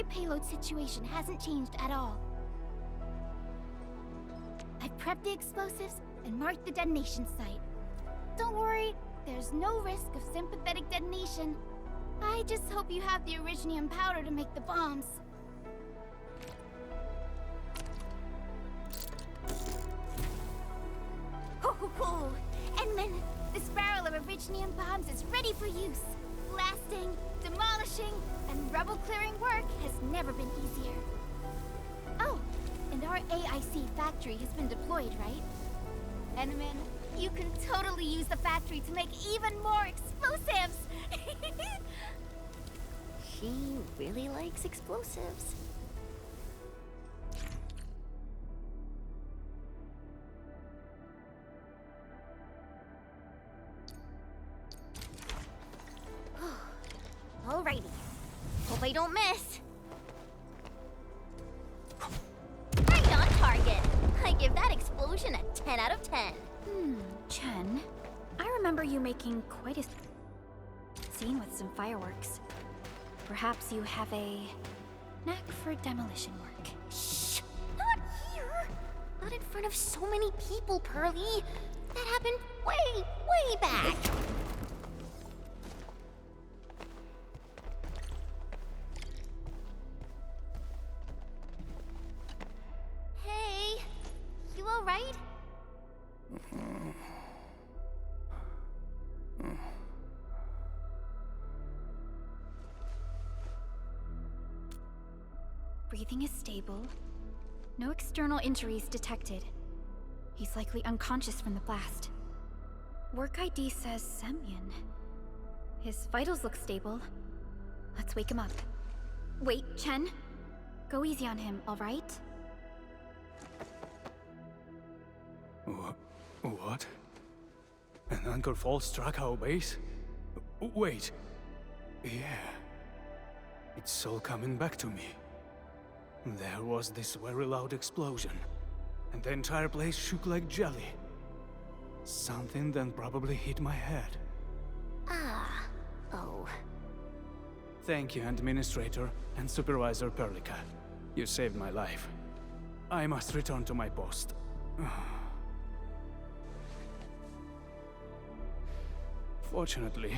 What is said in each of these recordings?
payload situation hasn't changed at all. I've prepped the explosives and marked the detonation site. Don't worry, there's no risk of sympathetic detonation. I just hope you have the originium powder to make the bombs. Ho! Endman, this barrel of originium bombs is ready for use. Blasting, demolishing, and rubble-clearing work has never been easier. Oh, and our AIC factory has been deployed, right? Endman, you can totally use the factory to make even more explosives! She really likes explosives. Alrighty. Hope I don't miss. Right on target. I give that explosion a 10 out of 10. Chen, I remember you making quite a scene with some fireworks. Perhaps you have a knack for demolition work. Shh! Not here! Not in front of so many people, Pearly. That happened way back. Hey, you alright? Breathing is stable. No external injuries detected. He's likely unconscious from the blast. Work ID says Semyon. His vitals look stable. Let's wake him up. Wait, Chen. Go easy on him, alright? What? An Anchor Fall struck our base? Wait. Yeah. It's all coming back to me. There was this very loud explosion, and the entire place shook like jelly. Something then probably hit my head. Oh. Thank you, Administrator and Supervisor Perlica. You saved my life. I must return to my post. Fortunately,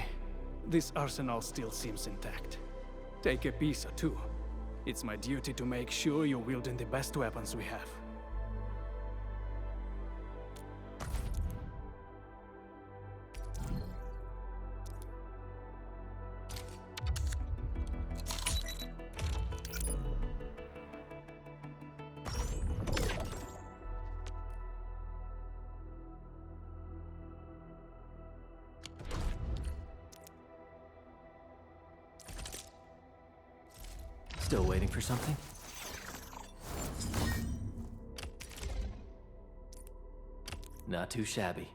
this arsenal still seems intact. Take a piece or two. It's my duty to make sure you're wielding the best weapons we have. Still waiting for something? Not too shabby.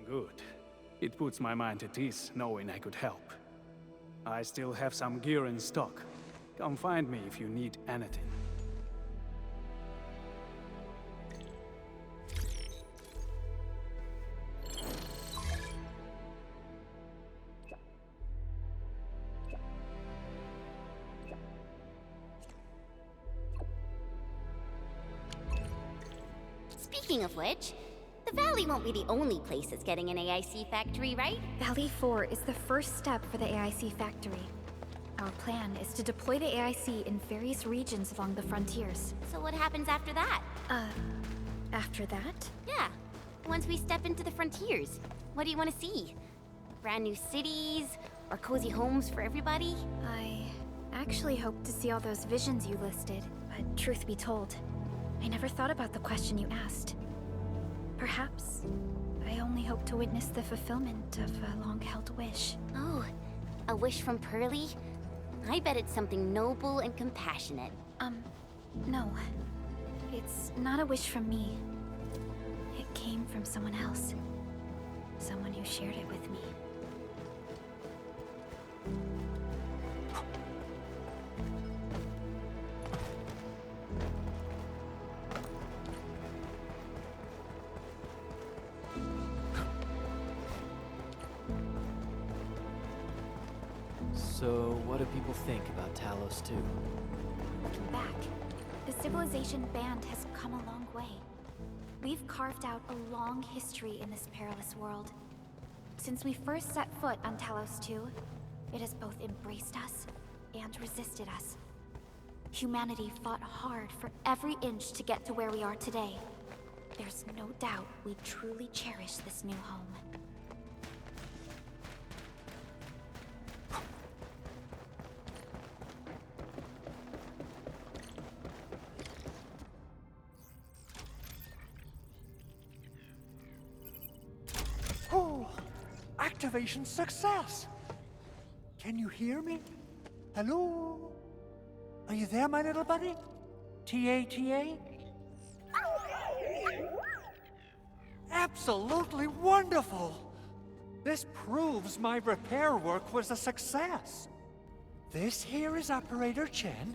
Good. It puts my mind at ease knowing I could help. I still have some gear in stock. Come find me if you need anything. Speaking of which, the Valley won't be the only place that's getting an AIC factory, right? Valley 4 is the first step for the AIC factory. Our plan is to deploy the AIC in various regions along the frontiers. So what happens after that? After that? Yeah, once we step into the frontiers, what do you want to see? Brand new cities? Or cozy homes for everybody? I actually hoped to see all those visions you listed, but truth be told, I never thought about the question you asked. Perhaps I only hope to witness the fulfillment of a long-held wish. Oh, a wish from Pearly? I bet it's something noble and compassionate. No. It's not a wish from me. It came from someone else. Someone who shared it with me. So, what do people think about Talos 2? Looking back, the civilization band has come a long way. We've carved out a long history in this perilous world. Since we first set foot on Talos 2, it has both embraced us and resisted us. Humanity fought hard for every inch to get to where we are today. There's no doubt we truly cherish this new home. Oh, activation success! Can you hear me? Hello? Are you there, my little buddy? T-A-T-A? Absolutely wonderful! This proves my repair work was a success. This here is Operator Chen,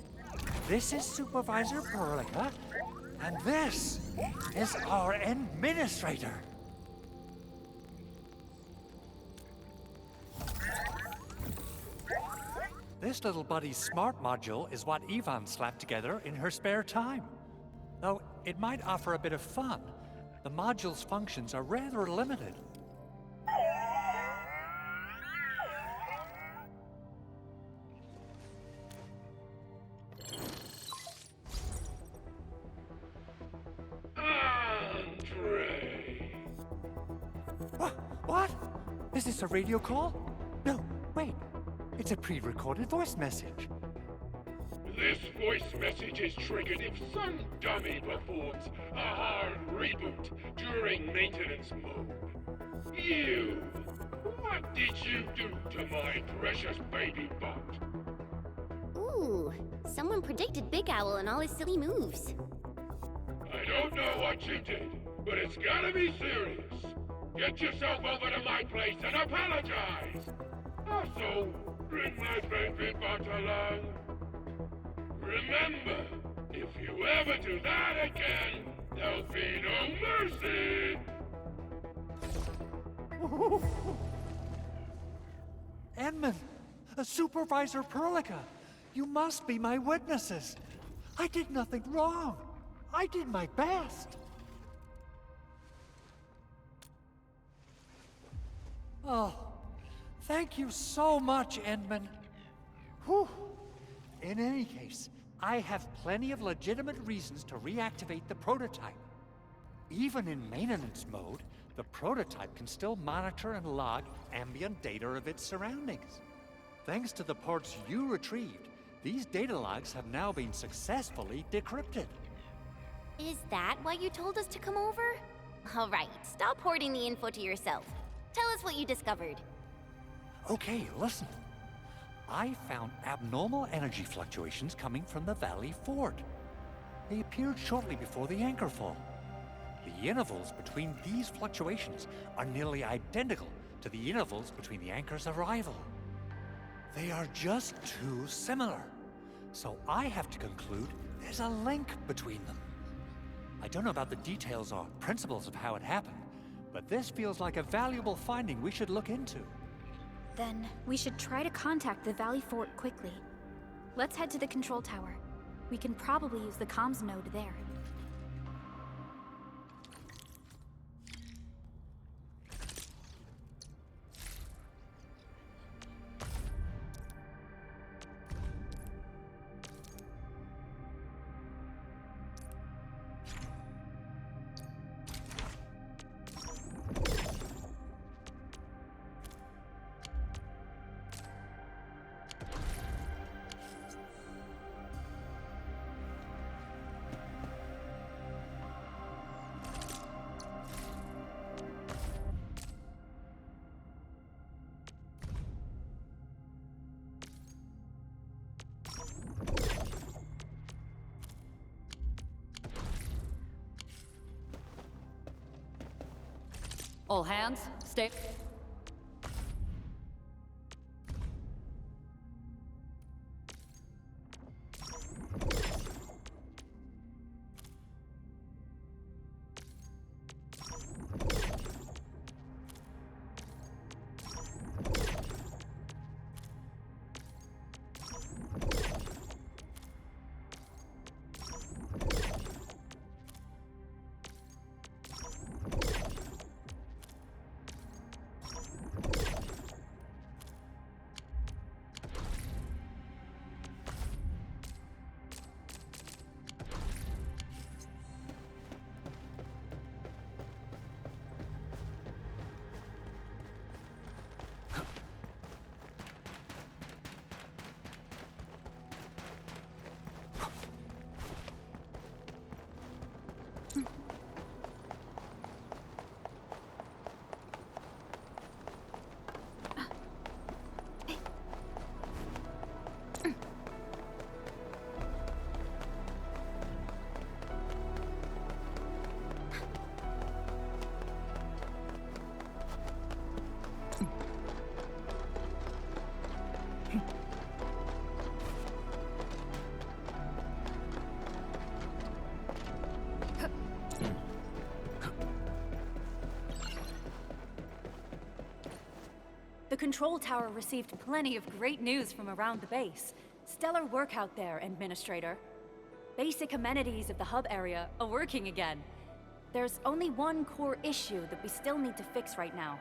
this is Supervisor Perlica, and this is our Administrator. This little buddy's smart module is what Yvonne slapped together in her spare time. Though it might offer a bit of fun, the module's functions are rather limited. What? Is this a radio call? No, wait. It's a pre-recorded voice message. This voice message is triggered if some dummy performs a hard reboot during maintenance mode. You! What did you do to my precious baby bot? Ooh, someone predicted Big Owl and all his silly moves. I don't know what you did, but it's gotta be serious. Get yourself over to my place and apologize! Also, bring my baby bot along. Remember, if you ever do that again, there'll be no mercy! Edmund, Supervisor Perlica, you must be my witnesses. I did nothing wrong. I did my best. Oh, thank you so much, Edmund. Whew. In any case, I have plenty of legitimate reasons to reactivate the prototype. Even in maintenance mode, the prototype can still monitor and log ambient data of its surroundings. Thanks to the parts you retrieved, these data logs have now been successfully decrypted. Is that why you told us to come over? All right, stop hoarding the info to yourself. Tell us what you discovered. Okay, listen. I found abnormal energy fluctuations coming from the Valley Fort. They appeared shortly before the anchor fall. The intervals between these fluctuations are nearly identical to the intervals between the anchor's arrival. They are just too similar. So I have to conclude there's a link between them. I don't know about the details or principles of how it happened, but this feels like a valuable finding we should look into. Then we should try to contact the Valley Fort quickly. Let's head to the control tower. We can probably use the comms node there. All hands, stay... The control tower received plenty of great news from around the base. Stellar work out there, Administrator. Basic amenities of the hub area are working again. There's only one core issue that we still need to fix right now.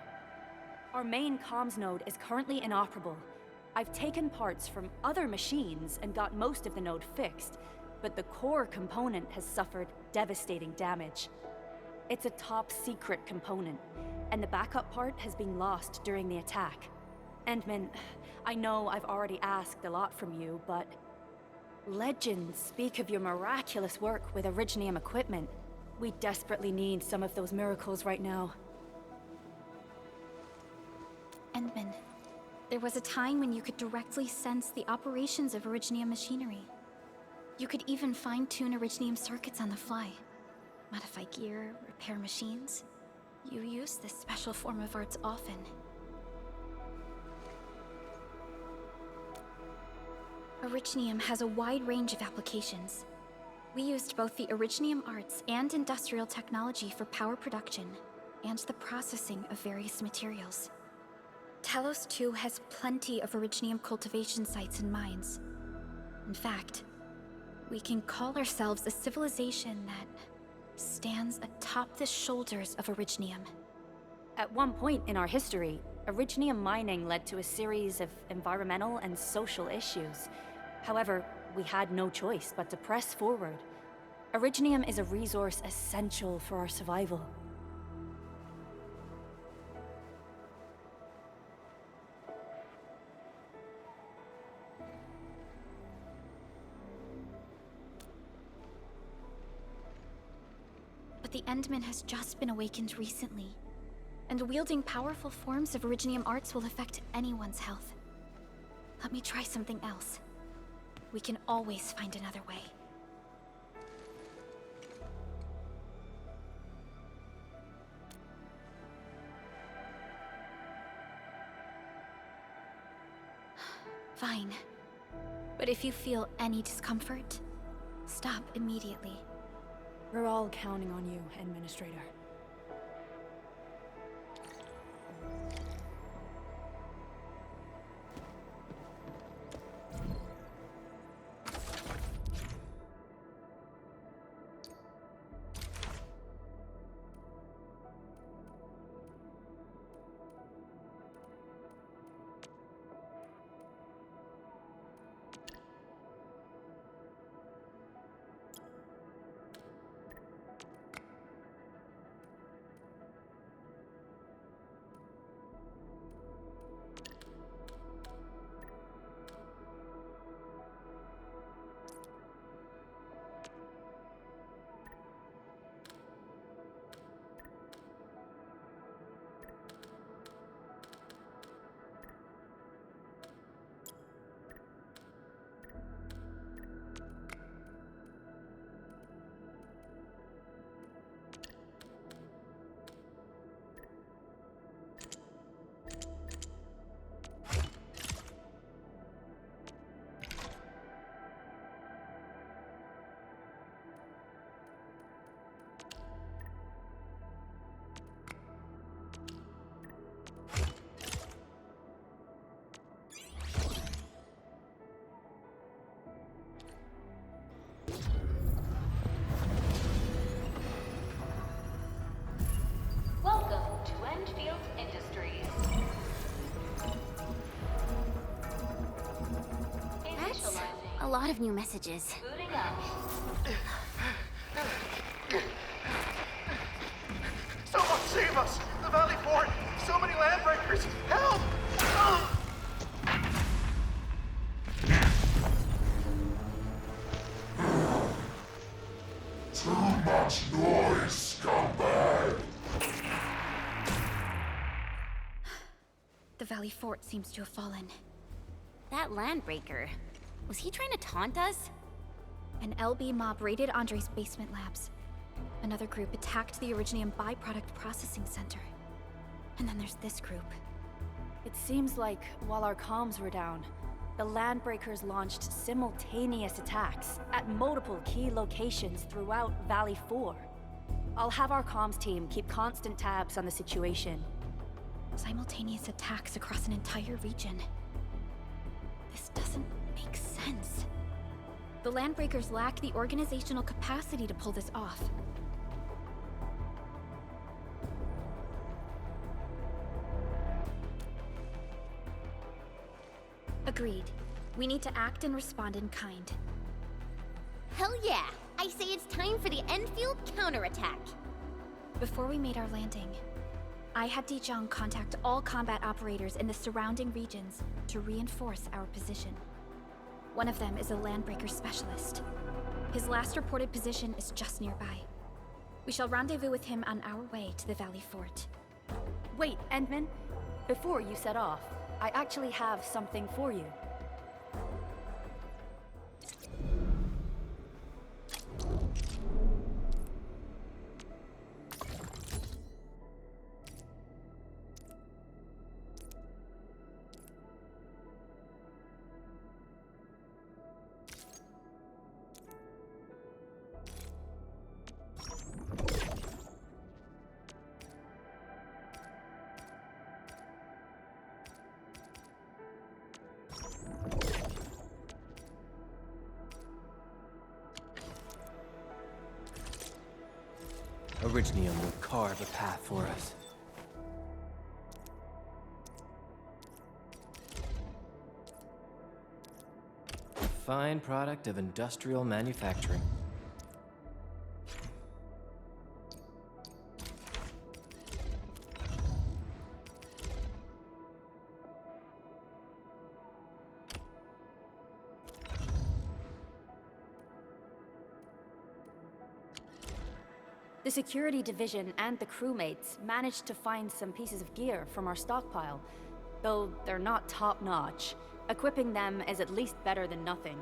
Our main comms node is currently inoperable. I've taken parts from other machines and got most of the node fixed, but the core component has suffered devastating damage. It's a top-secret component, and the backup part has been lost during the attack. Endman, I know I've already asked a lot from you, but... legends speak of your miraculous work with Originium equipment. We desperately need some of those miracles right now. Endman, there was a time when you could directly sense the operations of Originium machinery. You could even fine-tune Originium circuits on the fly. Modify gear, repair machines. You use this special form of arts often. Originium has a wide range of applications. We used both the Originium arts and industrial technology for power production, and the processing of various materials. Talos 2 has plenty of Originium cultivation sites and mines. In fact, we can call ourselves a civilization that stands atop the shoulders of Originium. At one point in our history, Originium mining led to a series of environmental and social issues. However, we had no choice but to press forward. Originium is a resource essential for our survival. But the Endman has just been awakened recently, and wielding powerful forms of Originium arts will affect anyone's health. Let me try something else. We can always find another way. Fine. But if you feel any discomfort, stop immediately. We're all counting on you, Administrator. lot of new messages. Someone save us! The Valley Fort! So many landbreakers! Help! Too much noise, scumbag! The Valley Fort seems to have fallen. That landbreaker, was he trying to taunt us? An LB mob raided Andre's basement labs. Another group attacked the Originium byproduct processing center. And then there's this group. It seems like while our comms were down, the Landbreakers launched simultaneous attacks at multiple key locations throughout Valley 4. I'll have our comms team keep constant tabs on the situation. Simultaneous attacks across an entire region. This doesn't make sense. The Landbreakers lack the organizational capacity to pull this off. Agreed. We need to act and respond in kind. Hell yeah! I say it's time for the Endfield counterattack. Before we made our landing, I had Dijong contact all combat operators in the surrounding regions to reinforce our position. One of them is a Landbreaker specialist. His last reported position is just nearby. We shall rendezvous with him on our way to the Valley Fort. Wait, Endman. Before you set off, I actually have something for you. Originium will carve a path for us. A fine product of industrial manufacturing. The security division and the crewmates managed to find some pieces of gear from our stockpile, though they're not top-notch. Equipping them is at least better than nothing.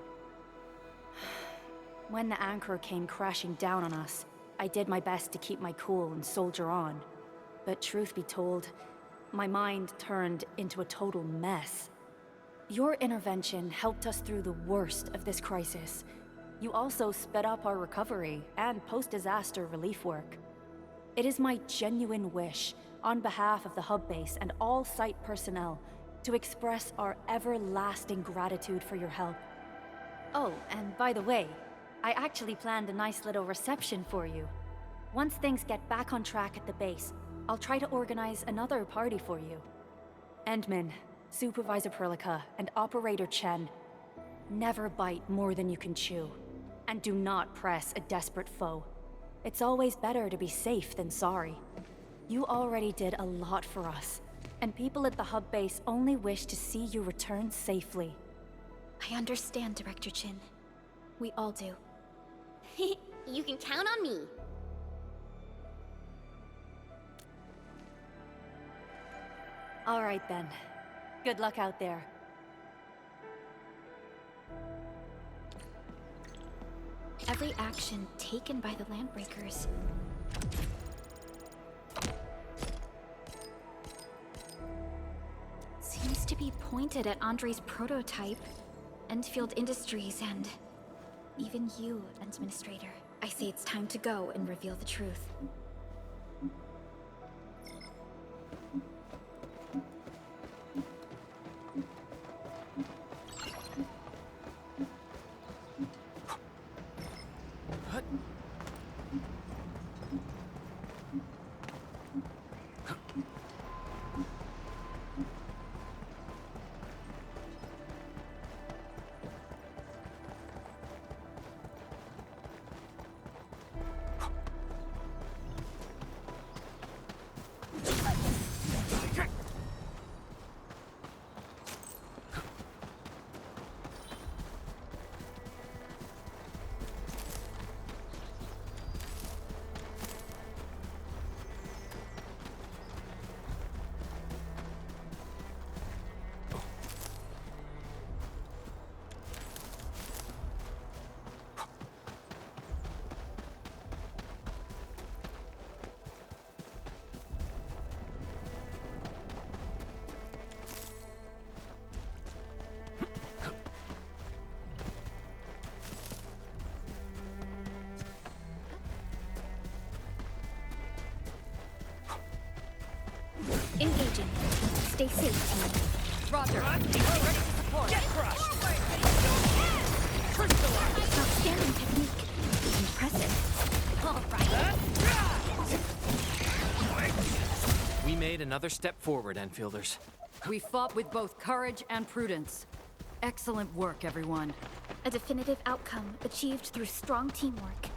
When the anchor came crashing down on us, I did my best to keep my cool and soldier on. But truth be told, my mind turned into a total mess. Your intervention helped us through the worst of this crisis. You also sped up our recovery and post-disaster relief work. It is my genuine wish, on behalf of the hub base and all site personnel, to express our everlasting gratitude for your help. Oh, and by the way, I actually planned a nice little reception for you. Once things get back on track at the base, I'll try to organize another party for you. Endman, Supervisor Perlica, and Operator Chen, never bite more than you can chew. And do not press a desperate foe. It's always better to be safe than sorry. You already did a lot for us, and people at the hub base only wish to see you return safely. I understand, Director Chin. We all do. You can count on me. All right then. Good luck out there. Every action taken by the Landbreakers seems to be pointed at Andre's prototype, Endfield Industries, and even you, Administrator. I say it's time to go and reveal the truth. engaging. Stay safe, team. Roger. Ready to support. Get crushed. Outstanding technique. Impressive. All right. We made another step forward, Enfielders. We fought with both courage and prudence. Excellent work, everyone. A definitive outcome achieved through strong teamwork.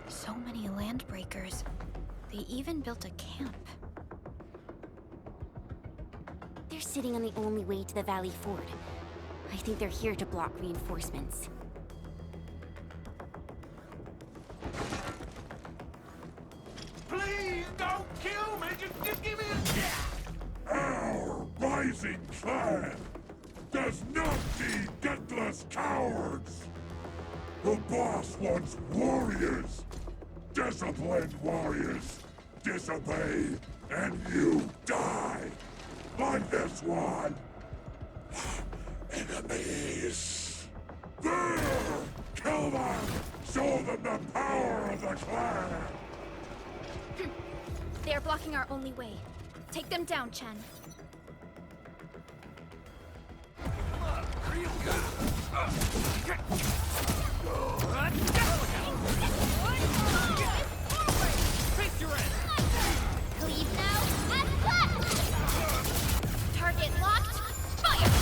So many landbreakers. They even built a camp. They're sitting on the only way to the Valley Ford. I think they're here to block reinforcements. Please don't kill me! Just give me a... Our rising clan does not need gutless cowards! The boss wants warriors! Disciplined warriors! Disobey, and you die! Like this one! Enemies! There! Kill them! Show them the power of the clan! They are blocking our only way. Take them down, Chen. Leave now and cut! Target locked. Fire!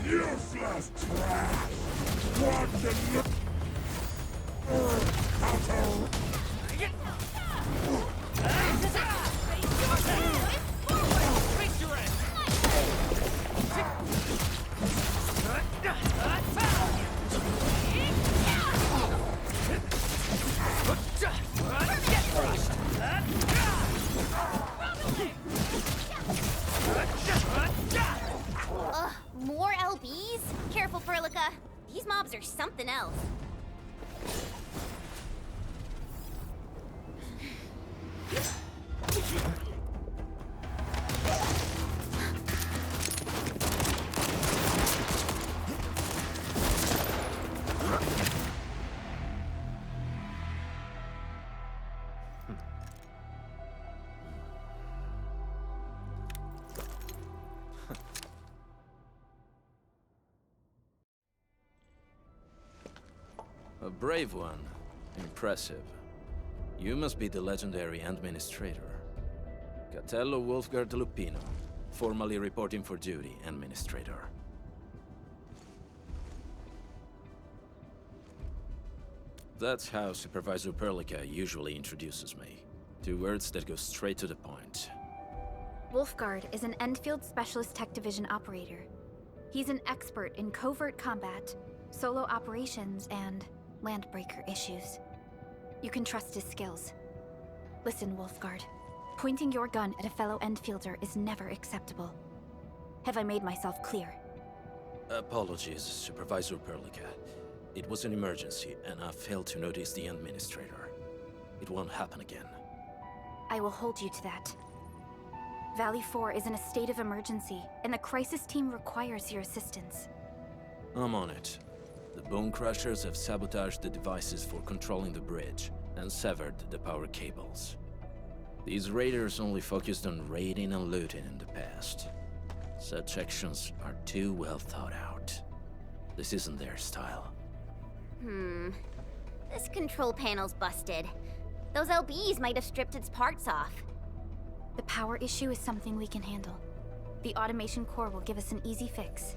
Useless trash! Watch and look! Ugh, more LBs? Careful, Furlica. These mobs are something else. A brave one. Impressive. You must be the legendary Administrator. Catello Wolfgard Lupino, formally reporting for duty, Administrator. That's how Supervisor Perlica usually introduces me. 2 words that go straight to the point. Wolfgard is an Endfield Specialist Tech Division operator. He's an expert in covert combat, solo operations, and landbreaker issues. You can trust his skills. Listen, Wolfgard. Pointing your gun at a fellow Endfielder is never acceptable. Have I made myself clear? Apologies, Supervisor Perlica. It was an emergency, and I failed to notice the Administrator. It won't happen again. I will hold you to that. Valley 4 is in a state of emergency, and the crisis team requires your assistance. I'm on it. The Bone Crushers have sabotaged the devices for controlling the bridge, and severed the power cables. These raiders only focused on raiding and looting in the past. Such actions are too well thought out. This isn't their style. This control panel's busted. Those LBs might have stripped its parts off. The power issue is something we can handle. The automation core will give us an easy fix.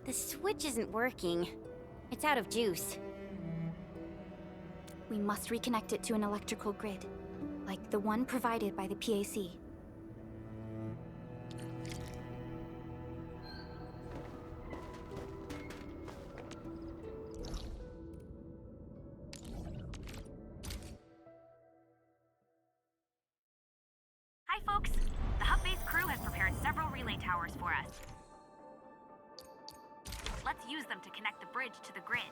The switch isn't working. It's out of juice. We must reconnect it to an electrical grid, like the one provided by the PAC. Hi, folks. The hub-based crew has prepared several relay towers for us. Let's use them to connect the bridge to the grid.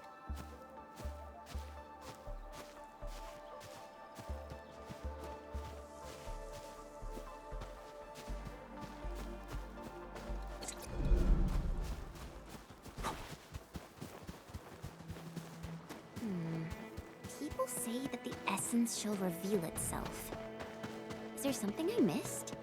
People say that the essence shall reveal itself. Is there something I missed?